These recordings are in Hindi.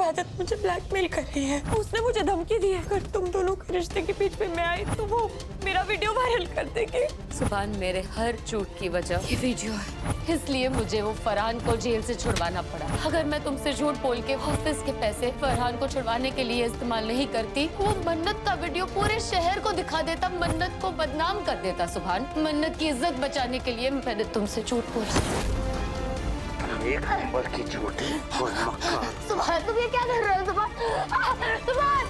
इबादत मुझे ब्लैकमेल कर रही है। उसने मुझे धमकी दी है अगर तुम दोनों के रिश्ते के बीच में मैं आई तो वो मेरा वीडियो वायरल कर देगी। सुभान, मेरे हर झूठ की वजह ये वीडियो है, इसलिए मुझे वो फरहान को जेल से छुड़वाना पड़ा। अगर मैं तुमसे झूठ बोल के ऑफिस के पैसे फरहान को छुड़वाने के लिए इस्तेमाल नहीं करती, वो मन्नत का वीडियो पूरे शहर को दिखा देता, मन्नत को बदनाम कर देता। सुभान, मन्नत की इज्जत बचाने के लिए मैंने तुमसे झूठ बोला। एक नंबर की झूठी और मक्कार। सुभान, तुम ये क्या कर रहे हो? सुभान,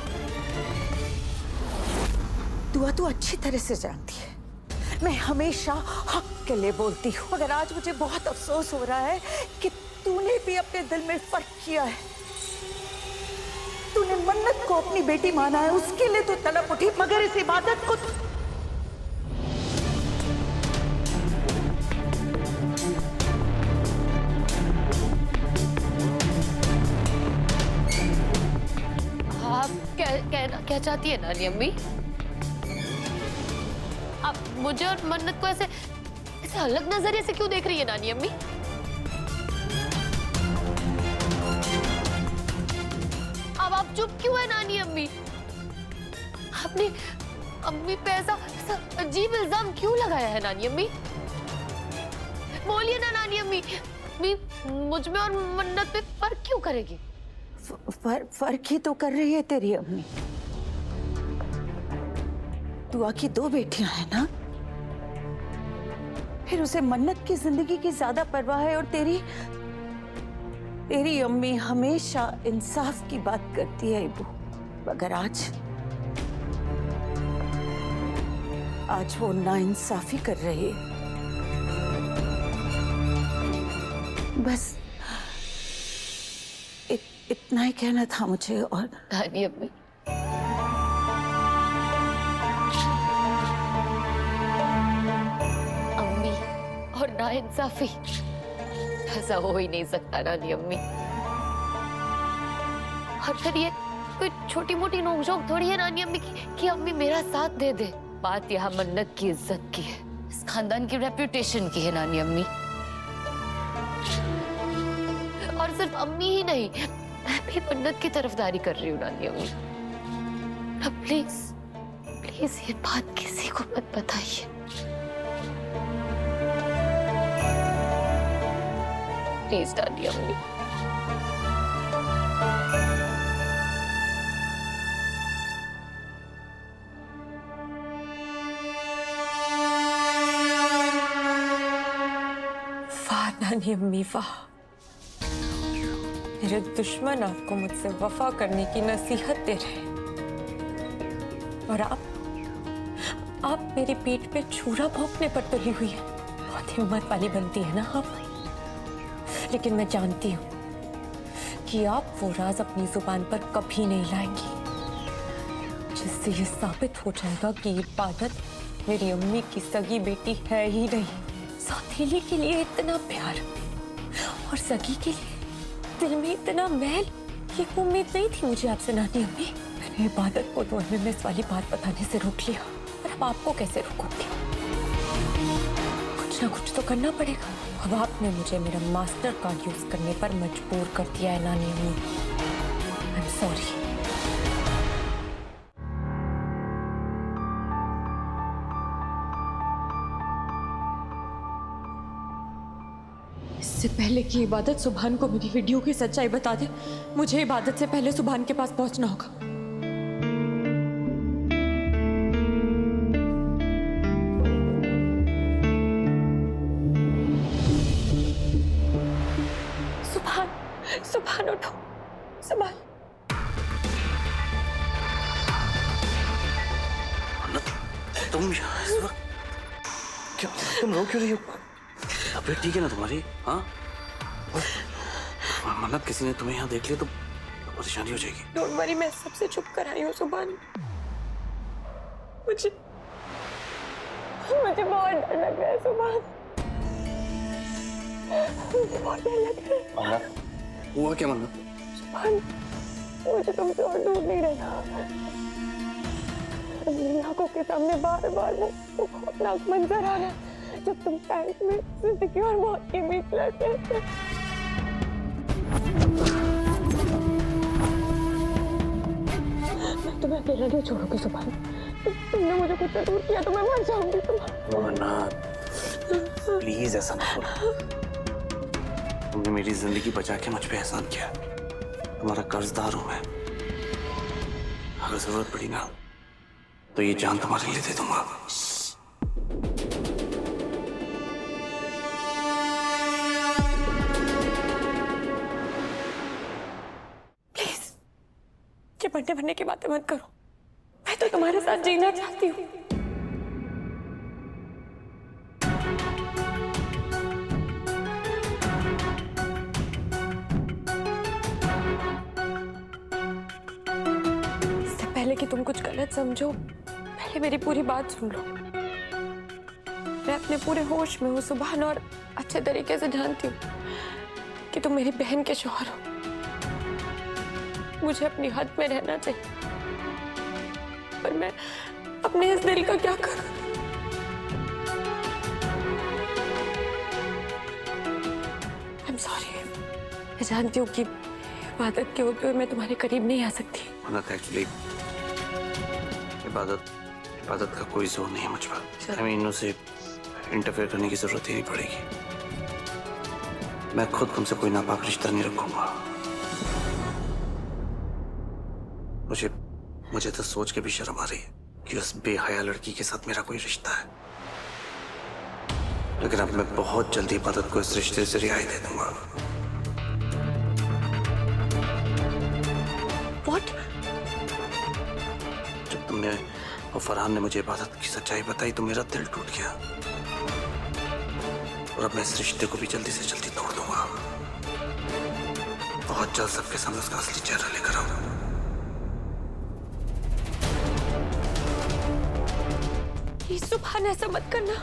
दुआ तू अच्छी तरह से जानती है मैं हमेशा हक के लिए बोलती हूँ। मगर आज मुझे बहुत अफसोस हो रहा है कि तूने भी अपने दिल में फर्क किया है। तूने मन्नत को अपनी बेटी माना है, उसके लिए तो तड़प उठी, मगर इस इबादत को क्या चाहती है नानी अम्मी? आप मुझे और मन्नत को ऐसे अलग नजरिए से क्यों देख रही है नानी अम्मी? अब आप चुप क्यों है नानी अम्मी? आपने अम्मी पे ऐसा अजीब इल्जाम क्यों लगाया है नानी अम्मी? बोलिए ना नानी अम्मी, मुझ में और मन्नत पे फर्क क्यों करेगी? फर्क ही तो कर रही है तेरी अम्मी। दुआ की 2 बेटियां हैं ना, फिर उसे मन्नत की जिंदगी की ज्यादा परवाह है। और तेरी अम्मी हमेशा इंसाफ की बात करती है इबू, मगर आज वो नाइंसाफी कर रही है। बस इतना ही कहना था मुझे। और नानी अम्मी, अम्मी और नाइंसाफी ऐसा हो ही नहीं सकता नानी अम्मी। और फिर ये कोई छोटी मोटी नोकझोंक थोड़ी है नानी अम्मी कि अम्मी मेरा साथ दे दे। बात यहाँ मन्नत की इज्जत की है, इस खानदान की रेप्यूटेशन की है नानी अम्मी। और सिर्फ अम्मी ही नहीं, मैं भी मन्नत की तरफदारी कर रही हूँ नानी अम्मी। अब प्लीज प्लीज ये बात किसी को मत बताइए। प्लीज नानी अम्मी। वाह नानी अम्मी वाह, मेरे दुश्मन आपको मुझसे वफा करने की नसीहत दे रहे हैं और आप मेरी पीठ पे छुरा भोंकने पर तुली हुई है। बहुत हिम्मत वाली बनती है ना आप। लेकिन मैं जानती हूँ कि आप वो राज अपनी जुबान पर कभी नहीं लाएंगी जिससे ये साबित हो जाएगा कि इबादत मेरी अम्मी की सगी बेटी है ही नहीं। सौतेली के लिए इतना प्यार और सगी के लिए दिल में इतना मैल, ये उम्मीद नहीं थी मुझे आपसे नानी अम्मी। मैंने इबादत को तो एमएमएस वाली बात बताने से रोक लिया, पर अब आपको कैसे रोकूंगी? कुछ ना कुछ तो करना पड़ेगा। अब आपने मुझे मेरा मास्टर कार्ड यूज करने पर मजबूर कर दिया है नानी अम्मी। I am sorry. इससे पहले कि इबादत सुभान को मेरी वीडियो की सच्चाई बता दे, मुझे इबादत से पहले सुभान के पास पहुंचना होगा। सुभान उठो, सुभान। तुम यहाँ इस वक्त क्यों? तुम रो क्यों रही हो? तबीयत ठीक है ना तुम्हारी? हाँ? मन्नत किसी ने तुम्हें यहाँ देख लिया तो परेशानी हो जाएगी। डोंट वरी, मैं सबसे चुप कर आई हूँ सुभान। मुझे बहुत डर लग रहा है सुभान। मुझे बहुत डर लग रहा है। हुआ क्या मन्नत? सुभान, मुझे तुमसे और दूर नहीं रहना। मेरी आंखों के सामने बार बार वो खौफनाक मंजर आ रहा है जब तुम टैंक में जिंदगी और मौत के बीच लड़ रहे थे। मैं अकेला नहीं छोड़ूंगी सुभान। तुमने मुझे खुद से दूर किया तो मैं मर जाऊंगी मन्नत, प्लीज ऐसा मत करो। तुमने मेरी जिंदगी बचा के मुझ पे एहसान किया। तुम्हारा कर्जदार हूं मैं। अगर जरूरत पड़ी ना तो ये जान तुम्हारे लिए दे दूंगा। प्लीज ये बर्थडे बनने की बातें मत करो। मैं तो तुम्हारे साथ जीना चाहती हूँ। इससे पहले कि तुम कुछ गलत समझो, पहले मेरी पूरी बात सुन लो। मैं अपने पूरे होश में हूँ सुभान, और अच्छे तरीके से जानती हूँ कि तुम मेरी बहन के शौहर हो। मुझे अपनी हद में रहना चाहिए, पर मैं अपने इस दिल का क्या करूं? I'm sorry। मैं जानती हूँ कि इबादत के होते हुए मैं तुम्हारे करीब नहीं आ सकती। मन्नत, एक्चुअली इबादत का कोई जोर नहीं है मुझ पर। I mean, उसे इंटरफेयर करने की जरूरत ही नहीं पड़ेगी। मैं खुद तुमसे कोई नापाक रिश्ता नहीं रखूंगा। मुझे तो सोच के भी शर्म आ रही है कि उस बेहया लड़की के साथ मेरा कोई रिश्ता है। लेकिन अब मैं बहुत जल्दी इबादत को इस रिश्ते से रिहाई दे दूंगा। What? जब तुमने और फरहान ने मुझे इबादत की सच्चाई बताई तो मेरा दिल टूट गया, और अब मैं इस रिश्ते को भी जल्दी से जल्दी तोड़ दूंगा। बहुत जल्द सबके सामने उसका असली चेहरा लेकर आऊंगा। सुभान ऐसा मत करना।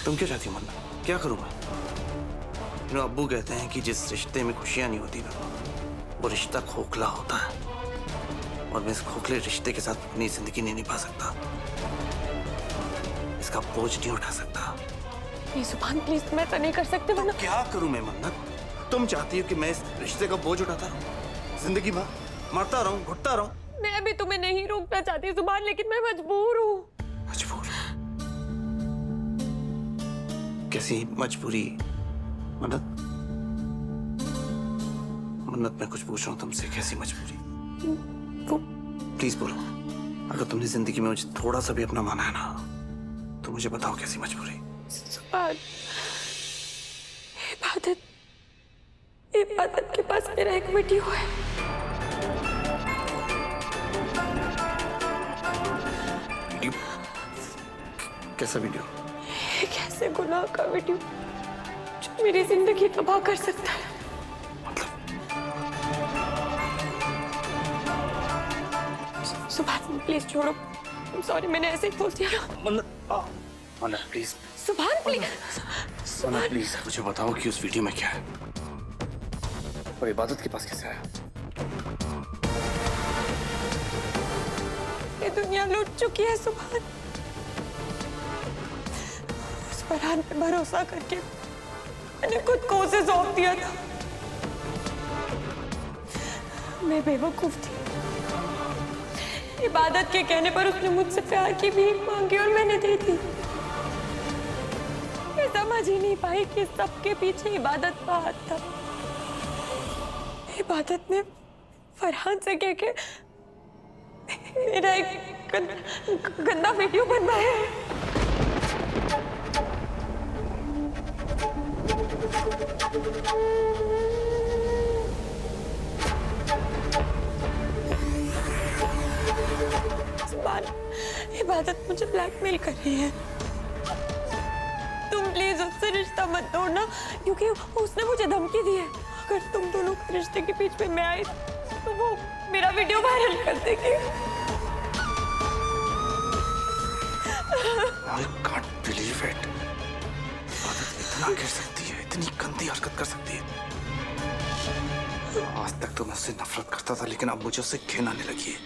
तुम क्या चाहती हो मन्ना? क्या करूं मैं? अब्बू कहते हैं कि जिस रिश्ते में खुशियां नहीं होती ना, वो रिश्ता खोखला होता है, और मैं इस खोखले रिश्ते के साथ अपनी जिंदगी नहीं निभा सकता। इसका बोझ नहीं उठा सकता। नहीं सुभान, प्लीज तुम ऐसा नहीं कर सकते। वरना क्या करूं मैं मन्नत? तुम चाहती हो कि मैं इस रिश्ते का बोझ उठाता रहूं, जिंदगी भर मरता रहूं, घुटता रहूं? मैं भी तुम्हें नहीं रोकना चाहती सुभान, लेकिन मैं मजबूर हूँ। मजबूर? कैसी मजबूरी मन्नत? मन्नत, मैं कुछ पूछ रहा हूँ तुमसे, कैसी मजबूरी? प्लीज बोलो। अगर तुमने जिंदगी में मुझे थोड़ा सा भी अपना माना है ना, तो मुझे बताओ कैसी मजबूरी? सुभान, इबादत के पास मेरा एक वीडियो है। कैसा वीडियो? एक ऐसे गुनाह का वीडियो जो मेरी जिंदगी तबाह कर सकता है। मतलब? सुभान प्लीज छोड़ो। सॉरी, मैंने ऐसे ही बोल दिया। मन्नत प्लीज। सुभान प्लीज। मन्नत प्लीज मुझे बताओ कि उस वीडियो में क्या है, और इबादत के पास कैसे आया? ये दुनिया लूट चुकी है सुभान। उस फरहान पे भरोसा करके मैंने खुद को उसे सौंप दिया था। मैं बेवकूफ थी। इबादत के कहने पर उसने मुझसे प्यार की भीख मांगी और मैंने दे दी। मैं समझ ही नहीं पाई कि सबके पीछे इबादत का हाथ था। इबादत ने फरहान से कह के मेरा एक गंदा वीडियो बनवाया है। इबादत मुझे ब्लैकमेल कर रही है। तुम प्लीज उससे रिश्ता मत तोड़ना, क्योंकि उसने मुझे धमकी दी है। अगर तुम दोनों के रिश्ते के बीच में मैं आई तो वो मेरा वीडियो वायरल कर देगी। I can't believe it। इबादत इतना गिर सकती है, इतनी गंदी हरकत कर सकती है। आज तक तो मैं उससे नफरत करता था, लेकिन अब मुझे उससे घिन आने लगी है।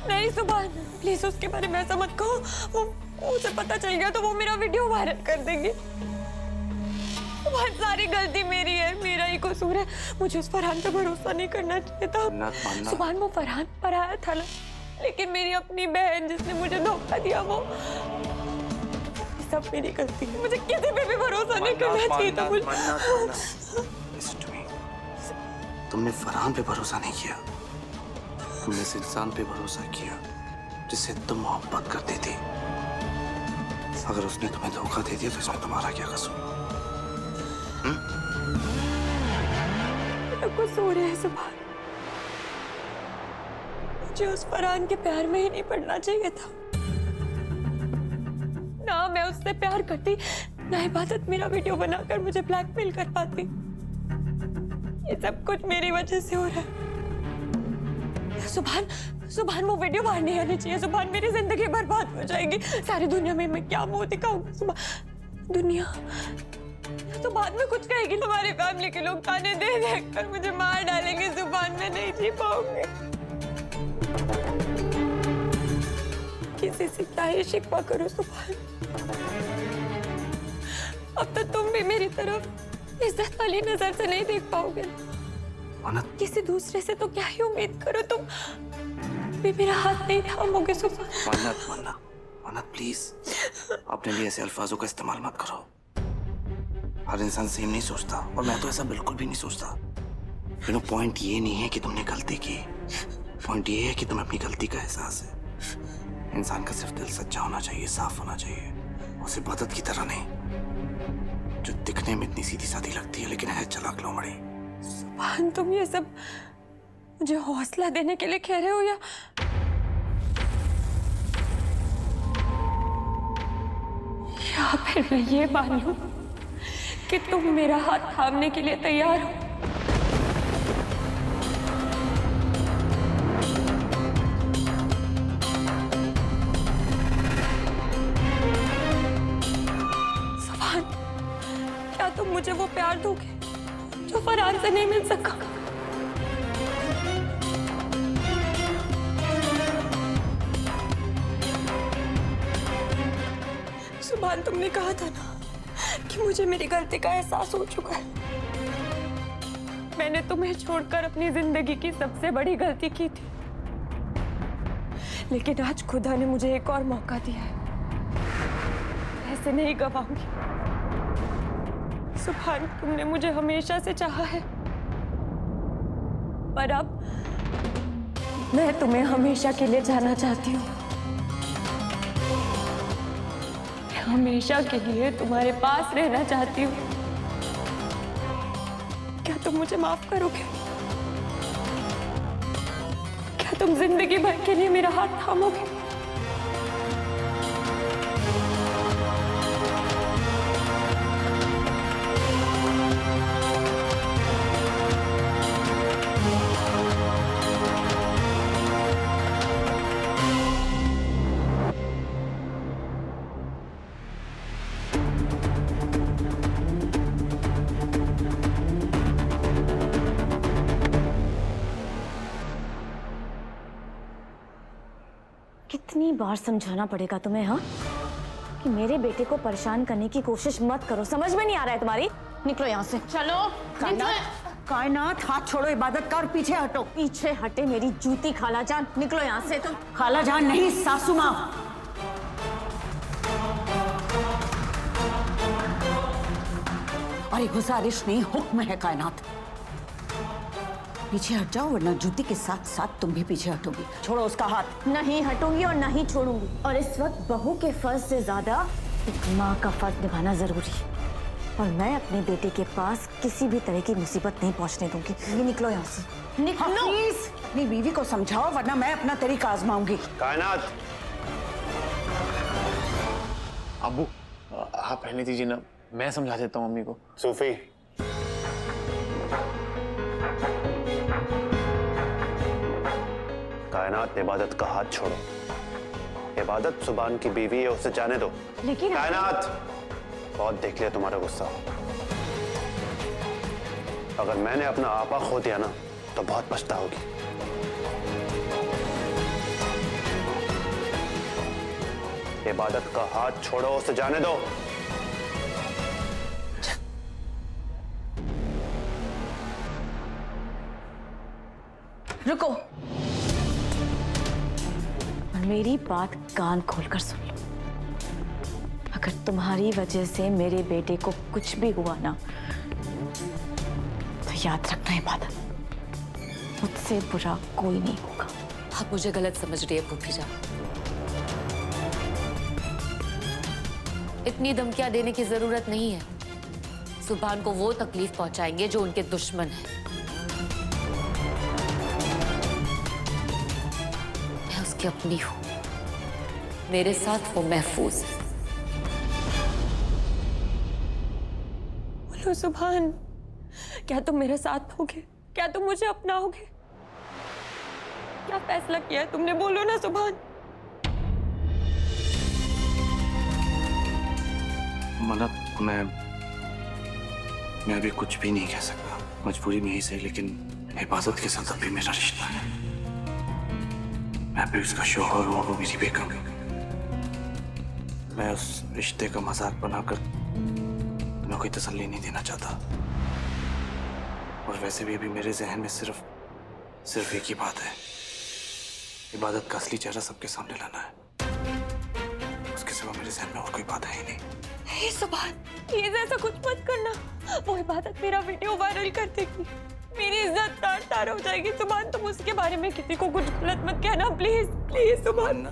नहीं सुभान, प्लीज उसके बारे में ऐसा मत कहो। वो उसे पता चल गया तो वो मेरा वीडियो वायरल कर देंगे। बहुत सारी गलती मेरी है, मेरा ही कसूर है। मुझे उस फरहान पे भरोसा नहीं करना चाहिए था। मानना सुभान वो फरहान पराया था ना, लेकिन मेरी अपनी बहन जिसने मुझे धोखा दिया वो सब मेरी गलती है। मुझे किसी पे भी भरोसा नहीं करना चाहिए था। Listen to me. तुमने फरहान पे भरोसा नहीं किया, तुमने इस इंसान पे भरोसा किया जिससे तुम मोहब्बत करती थी। अगर उसने तुम्हें धोखा दे दिया तो इसमें तुम्हारा क्या कसूर? मेरा कसूर है सुभान। मुझे उस फरहान के प्यार में ही नहीं पड़ना चाहिए था। ना मैं उससे प्यार करती, ना इबादत मेरा वीडियो बनाकर मुझे ब्लैकमेल कर पाती। ये सब कुछ मेरी वजह से हो रहा है। सुभान वो वीडियो बाहर नहीं आनी चाहिए। सुभान मेरी जिंदगी बर्बाद हो जाएगी। सारी दुनिया में मैं क्या मुंह दिखाऊंगी? सुभान दुनिया तो बाद में कुछ कहेगी। तुम्हारी फैमिली के लोग ताने दे कर मुझे मार डालेंगे। सुभान मैं नहीं जी पाऊंगी। किसी से क्या ही शिकवा करो सुभान। अब तो तुम भी मेरी तरफ इज्जत वाली नजर से नहीं देख पाओगे। किसी दूसरे से तो क्या ही उम्मीद करो। तुम भी मेरा हाथ नहीं थामोगे सुभान। मन्नत प्लीज अपने लिए ऐसे अल्फाजों का इस्तेमाल मत करो। हर इंसान सेम नहीं सोचता और मैं तो ऐसा बिल्कुल भी नहीं सोचता। पॉइंट ये नहीं है कि तुमने गलती की, पॉइंट ये है कि तुम्हें अपनी गलती का एहसास है। इंसान का सिर्फ दिल सच्चा होना चाहिए, साफ होना चाहिए। उसे इबादत की तरह नहीं जो दिखने में इतनी सीधी सादी लगती है लेकिन है चालाक लोमड़ी। सुभान तुम ये सब मुझे हौसला देने के लिए कह रहे हो या फिर मैं ये मान लूं कि तुम मेरा हाथ थामने के लिए तैयार हो? सुभान क्या तुम मुझे वो प्यार दोगे जो फरहान से नहीं मिल सका? सुभान तुमने कहा था ना कि मुझे मेरी गलती का एहसास हो चुका है। मैंने तुम्हें छोड़कर अपनी जिंदगी की सबसे बड़ी गलती की थी, लेकिन आज खुदा ने मुझे एक और मौका दिया है। ऐसे नहीं गवाऊंगी। सुभान तुमने मुझे हमेशा से चाहा है, पर अब मैं तुम्हें हमेशा के लिए जाना चाहती हूँ। हमेशा के लिए तुम्हारे पास रहना चाहती हूँ। क्या तुम मुझे माफ करोगे? क्या तुम जिंदगी भर के लिए मेरा हाथ थामोगे? कितनी बार समझाना पड़ेगा तुम्हें, हाँ, कि मेरे बेटे को परेशान करने की कोशिश मत करो। समझ में नहीं आ रहा है तुम्हारी? निकलो यहाँ से। चलो कायनात हाथ छोड़ो, इबादत का और पीछे हटो। पीछे हटे मेरी जूती खाला जान। निकलो यहाँ से तुम। खाला जान नहीं, सासू माँ। अरे गुजारिश नहीं, हुक्म है कायनात। पीछे हट जाओ वरना जूती के साथ साथ तुम भी पीछे हटोगी। छोड़ो उसका हाथ। नहीं हटूंगी और नहीं छोड़ूंगी। और इस वक्त बहू के फर्ज से ज्यादा एक माँ का फर्ज निभाना जरूरी है, और मैं अपने बेटे के पास किसी भी तरह की मुसीबत नहीं पहुंचने दूंगी। ये निकलो यहाँ से। निकलो। प्लीज अपनी बीवी को समझाओ वरना मैं अपना तरीका आजमाऊंगी। कायनात अब्बू आप रहने दीजिए ना, मैं समझा देता हूँ मम्मी को। सूफी कायनात इबादत का हाथ छोड़ो। इबादत सुभान की बीवी है, उसे जाने दो। लेकिन कायनात बहुत देख लिया तुम्हारा गुस्सा। अगर मैंने अपना आपा खो दिया ना तो बहुत पछताओगी। इबादत का हाथ छोड़ो, उसे जाने दो। रुको और मेरी बात कान खोलकर सुन लो। अगर तुम्हारी वजह से मेरे बेटे को कुछ भी हुआ ना, तो याद रखना इबादत, मुझसे बुरा कोई नहीं होगा। आप मुझे गलत समझ रही है फूफी जान। इतनी धमकियां देने की जरूरत नहीं है। सुभान को वो तकलीफ पहुंचाएंगे जो उनके दुश्मन है। मैं उसकी अपनी हूं, मेरे साथ वो महफूज है। बोलो सुभान, क्या तुम मेरे साथ होगे? क्या तुम मुझे अपनाओगे? क्या फैसला किया है तुमने? बोलो ना सुभान। मना, मैं अभी कुछ भी नहीं कह सकता। मजबूरी में ही सही, लेकिन इबादत के साथ अभी मेरा रिश्ता है। मैं भी उसका शौहर हूँ, वो मेरी बेगम। मैं उस रिश्ते का मजाक बनाकर तुम्हें कोई तसल्ली नहीं देना चाहता। और वैसे भी अभी मेरे जहन में सिर्फ एक ही बात है, इबादत का असली चेहरा सबके सामने लाना है। उसके सिवा मेरे जहन में और कोई बात है ही नहीं। हे सुभान, प्लीज ऐसा कुछ मत करना। वो इबादत मेरा वीडियो वायरल कर देगी, मेरी इज्जत तार-तार हो जाएगी। सुभान, तुम उसके बारे में किसी को कुछ गलत मत कहना, प्लीज प्लीज सुभान।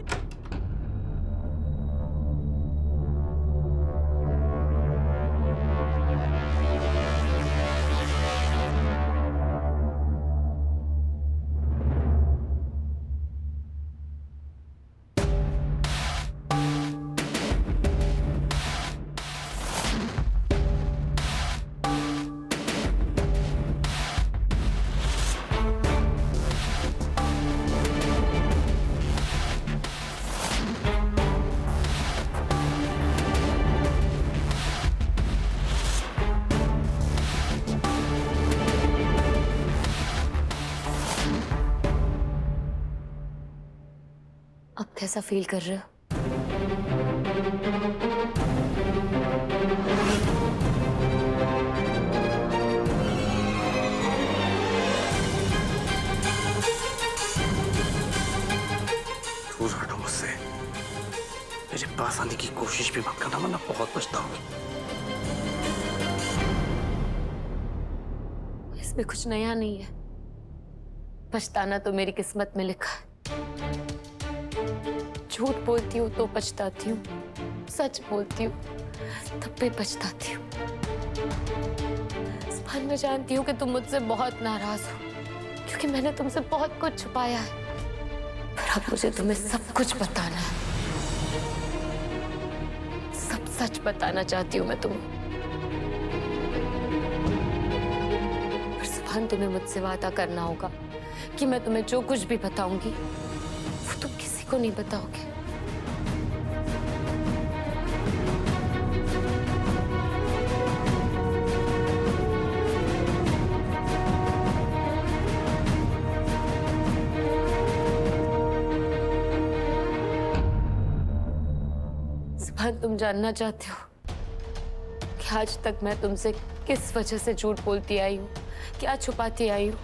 अब कैसा फील कर रहे हो? दूर हटो मुझसे। मेरे पास आने की कोशिश भी मत करना, वरना बहुत पछताओगे। इसमें कुछ नया नहीं है। पछताना तो मेरी किस्मत में लिखा है। झूठ बोलती हूँ तो पछताती हूँ, सच बोलती हूँ तब भी पछताती हूँ। सुभान, मैं जानती हूँ कि तुम मुझसे बहुत नाराज हो, क्योंकि मैंने तुमसे बहुत कुछ छुपाया है। पर अब मुझे तुम्हें सब कुछ बताना है। सब सच बताना चाहती हूँ मैं तुम्हें। पर सुभान, तुम्हें मुझसे वादा करना होगा कि मैं तुम्हें जो कुछ भी बताऊंगी वो तुम किसी को नहीं बताओगे। सुभान, तुम जानना चाहते हो कि आज तक मैं तुमसे किस वजह से झूठ बोलती आई हूँ, क्या छुपाती आई हूँ?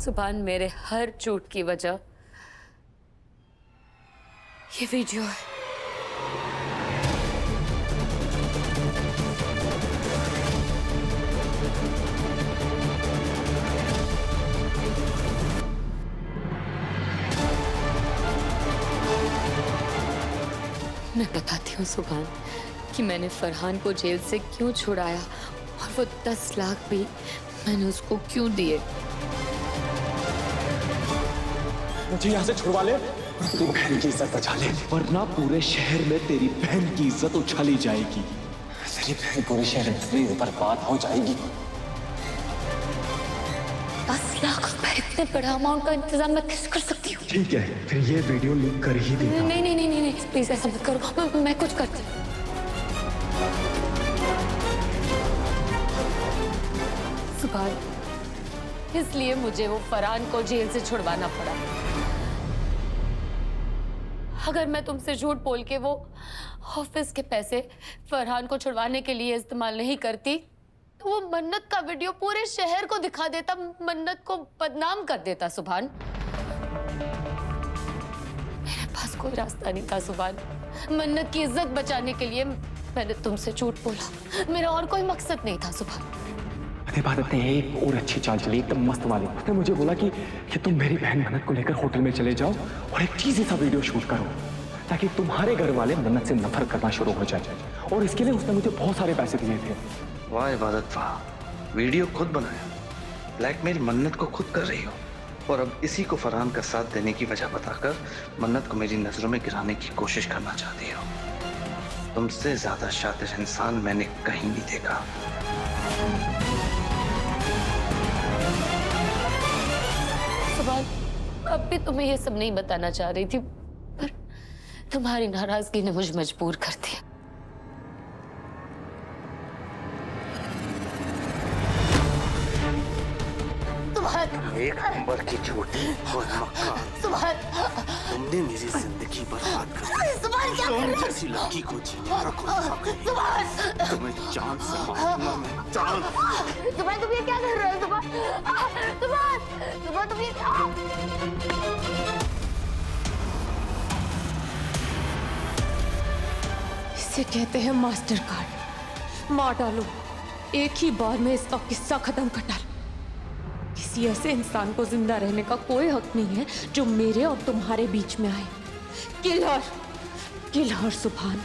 सुभान, मेरे हर झूठ की वजह ये वीडियो है। मैं बताती हूँ सुभान कि मैंने फरहान को जेल से क्यों छुड़ाया और वो 10 लाख भी मैंने उसको क्यों दिए। मुझे यहाँ से छुड़वा ले, तेरी बहन की इज्जत बचा ले, वरना पूरे शहर में तेरी बहन की इज्जत उछाली जाएगी। तेरी बहन पूरे शहर में बर्बाद हो जाएगी। 10 लाख रुपए, इतने बड़ा अमाउंट का इंतजाम मैं कैसे कर सकती हूँ? ठीक है, फिर ये वीडियो लीक कर ही देना। नहीं नहीं नहीं नहीं, प्लीज ऐसा मत करो, मैं कुछ करती हूँ। सुभान, इसलिए मुझे वो फरहान को जेल से छुड़वाना पड़ा। अगर मैं तुमसे झूठ बोल के वो ऑफिस के पैसे फरहान को छुड़वाने के लिए इस्तेमाल नहीं करती तो वो मन्नत का वीडियो पूरे शहर को दिखा देता, मन्नत को बदनाम कर देता। सुभान, मेरे पास कोई रास्ता नहीं था सुभान। मन्नत की इज्जत बचाने के लिए मैंने तुमसे झूठ बोला, मेरा और कोई मकसद नहीं था सुभान। इबादत ने एक और अच्छी चाल चली, एकदम मस्त वाली। उसने मुझे बोला कि तुम मेरी बहन मन्नत को लेकर होटल में चले जाओ और एक चीज़ी सा वीडियो शूट करो ताकि तुम्हारे घर वाले मन्नत से नफरत करना शुरू हो जाए। और इसके लिए उसने मुझे बहुत सारे पैसे दिए थे। वाह इबादत वाह, वीडियो खुद बनाया, ब्लैकमेल मन्नत को खुद कर रही हो और अब इसी को फरहान का साथ देने की वजह बताकर मन्नत को मेरी नजरों में गिराने की कोशिश करना चाहती हो। तुमसे ज्यादा शातिर इंसान मैंने कहीं नहीं देखा। सुभान, अब भी तुम्हें ये सब नहीं बताना चाह रही थी पर तुम्हारी नाराजगी ने मुझे मजबूर कर दिया। एक नंबर की झूठी और मक्कार। तुमने मेरी जिंदगी बर्बाद कर दी। तुम जैसी लड़की को जीने का कोई हक नहीं। तुम्हें जान से मारूंगा मैं, जान। सुभान, तुम ये क्या कर रहे हो? सुभान, सुभान, तुम ये क्या? इसे कहते हैं मास्टर कार्ड। मार डालो, एक ही बार में इसका किस्सा खत्म कर डालो। किसी ऐसे इंसान को जिंदा रहने का कोई हक नहीं है जो मेरे और तुम्हारे बीच में आए। किलर, किलर सुभान।